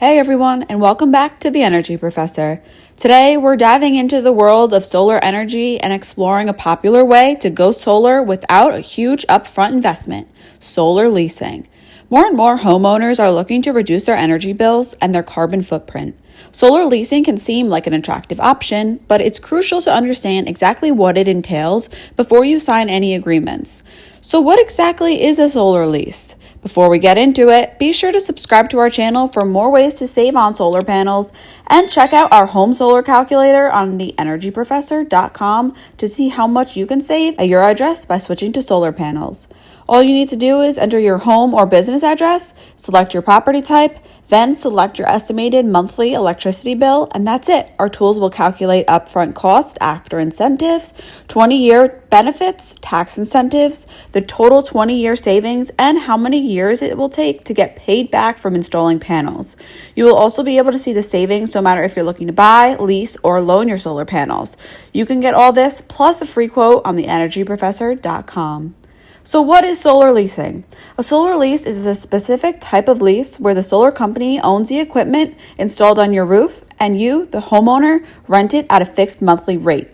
Hey everyone, and welcome back to The Energy Professor. Today we're diving into the world of solar energy and exploring a popular way to go solar without a huge upfront investment, solar leasing. More and more homeowners are looking to reduce their energy bills and their carbon footprint. Solar leasing can seem like an attractive option, but it's crucial to understand exactly what it entails before you sign any agreements. So what exactly is a solar lease? Before we get into it, be sure to subscribe to our channel for more ways to save on solar panels and check out our home solar calculator on theenergyprofessor.com to see how much you can save at your address by switching to solar panels. All you need to do is enter your home or business address, select your property type, then select your estimated monthly electricity bill, and that's it. Our tools will calculate upfront cost after incentives, 20-year benefits, tax incentives, the total 20-year savings, and how many years it will take to get paid back from installing panels. You will also be able to see the savings no matter if you're looking to buy, lease, or loan your solar panels. You can get all this plus a free quote on theenergyprofessor.com. So what is solar leasing? A solar lease is a specific type of lease where the solar company owns the equipment installed on your roof and you, the homeowner, rent it at a fixed monthly rate.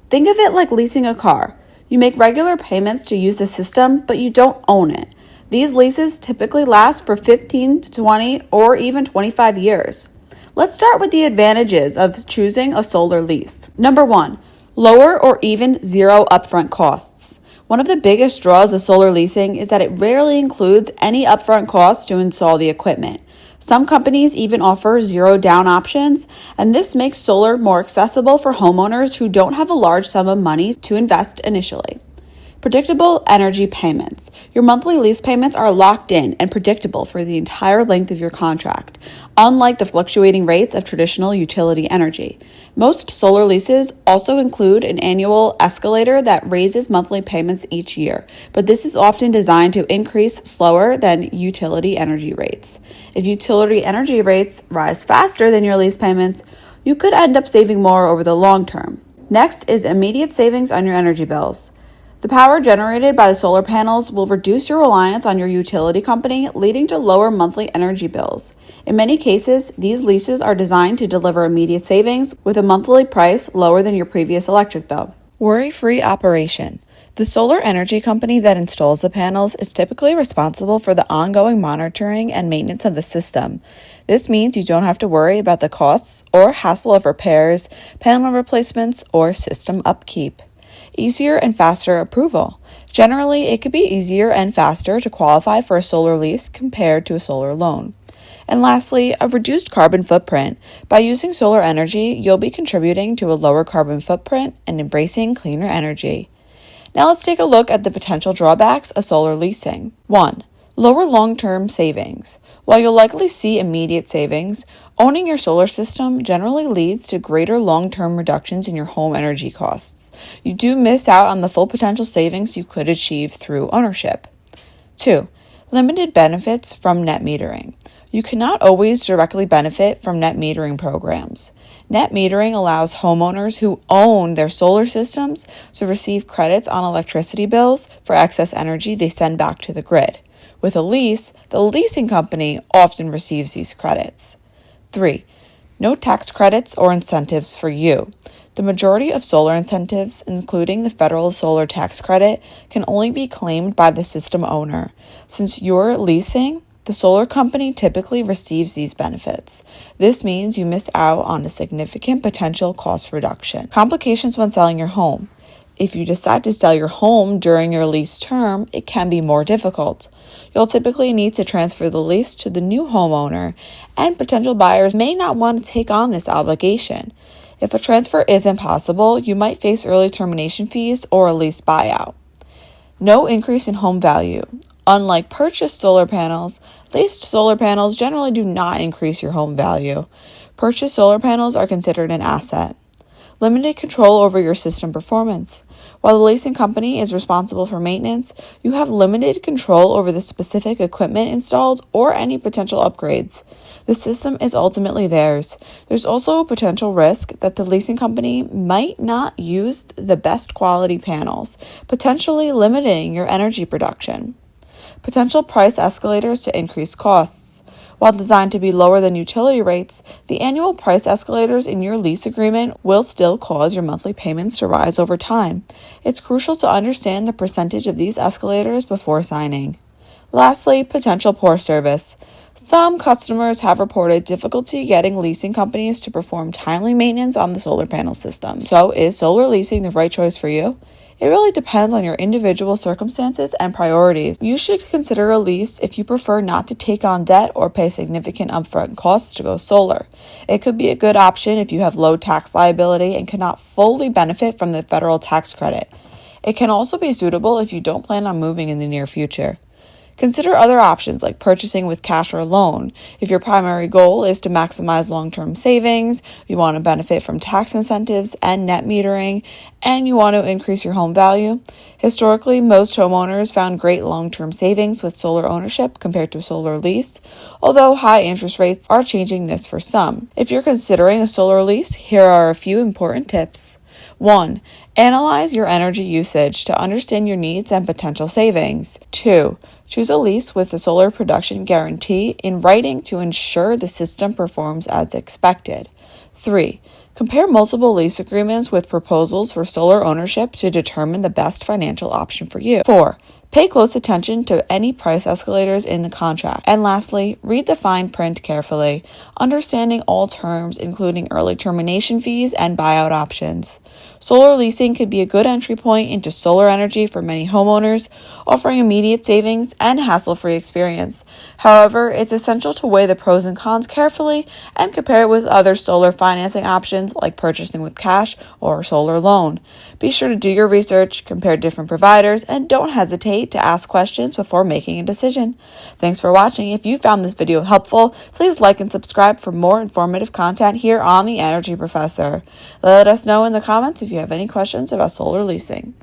Think of it like leasing a car. You make regular payments to use the system, but you don't own it. These leases typically last for 15 to 20 or even 25 years. Let's start with the advantages of choosing a solar lease. Number 1, lower or even zero upfront costs. One of the biggest draws of solar leasing is that it rarely includes any upfront costs to install the equipment. Some companies even offer zero down options, and this makes solar more accessible for homeowners who don't have a large sum of money to invest initially. Predictable energy payments. Your monthly lease payments are locked in and predictable for the entire length of your contract, unlike the fluctuating rates of traditional utility energy. Most solar leases also include an annual escalator that raises monthly payments each year, but this is often designed to increase slower than utility energy rates. If utility energy rates rise faster than your lease payments, you could end up saving more over the long term. Next is immediate savings on your energy bills. The power generated by the solar panels will reduce your reliance on your utility company, leading to lower monthly energy bills. In many cases, these leases are designed to deliver immediate savings with a monthly price lower than your previous electric bill. Worry-free operation. The solar energy company that installs the panels is typically responsible for the ongoing monitoring and maintenance of the system. This means you don't have to worry about the costs or hassle of repairs, panel replacements, or system upkeep. Easier and faster approval. Generally, it could be easier and faster to qualify for a solar lease compared to a solar loan. And lastly, a reduced carbon footprint. By using solar energy, you'll be contributing to a lower carbon footprint and embracing cleaner energy. Now let's take a look at the potential drawbacks of solar leasing. 1. Lower long-term savings. While you'll likely see immediate savings, owning your solar system generally leads to greater long-term reductions in your home energy costs. You do miss out on the full potential savings you could achieve through ownership. 2. Limited benefits from net metering. You cannot always directly benefit from net metering programs. Net metering allows homeowners who own their solar systems to receive credits on electricity bills for excess energy they send back to the grid. With a lease, the leasing company often receives these credits. 3. No tax credits or incentives for you. The majority of solar incentives, including the federal solar tax credit, can only be claimed by the system owner. Since you're leasing, the solar company typically receives these benefits. This means you miss out on a significant potential cost reduction. Complications when selling your home. If you decide to sell your home during your lease term, it can be more difficult. You'll typically need to transfer the lease to the new homeowner, and potential buyers may not want to take on this obligation. If a transfer isn't possible, you might face early termination fees or a lease buyout. No increase in home value. Unlike purchased solar panels, leased solar panels generally do not increase your home value. Purchased solar panels are considered an asset. Limited control over your system performance. While the leasing company is responsible for maintenance, you have limited control over the specific equipment installed or any potential upgrades. The system is ultimately theirs. There's also a potential risk that the leasing company might not use the best quality panels, potentially limiting your energy production. Potential price escalators to increase costs. While designed to be lower than utility rates, the annual price escalators in your lease agreement will still cause your monthly payments to rise over time. It's crucial to understand the percentage of these escalators before signing. Lastly, potential poor service. Some customers have reported difficulty getting leasing companies to perform timely maintenance on the solar panel system. So, is solar leasing the right choice for you? It really depends on your individual circumstances and priorities. You should consider a lease if you prefer not to take on debt or pay significant upfront costs to go solar. It could be a good option if you have low tax liability and cannot fully benefit from the federal tax credit. It can also be suitable if you don't plan on moving in the near future. Consider other options like purchasing with cash or loan. If your primary goal is to maximize long-term savings, you want to benefit from tax incentives and net metering, and you want to increase your home value. Historically, most homeowners found great long-term savings with solar ownership compared to solar lease, although high interest rates are changing this for some. If you're considering a solar lease, here are a few important tips. 1. Analyze your energy usage to understand your needs and potential savings. 2. Choose a lease with a solar production guarantee in writing to ensure the system performs as expected. 3. Compare multiple lease agreements with proposals for solar ownership to determine the best financial option for you. 4. Pay close attention to any price escalators in the contract. And lastly, read the fine print carefully, understanding all terms, including early termination fees and buyout options. Solar leasing could be a good entry point into solar energy for many homeowners, offering immediate savings and hassle-free experience. However, it's essential to weigh the pros and cons carefully and compare it with other solar financing options like purchasing with cash or a solar loan. Be sure to do your research, compare different providers, and don't hesitate to ask questions before making a decision. Thanks for watching. If you found this video helpful, please like and subscribe for more informative content here on The Energy Professor. Let us know in the comments if you have any questions about solar leasing.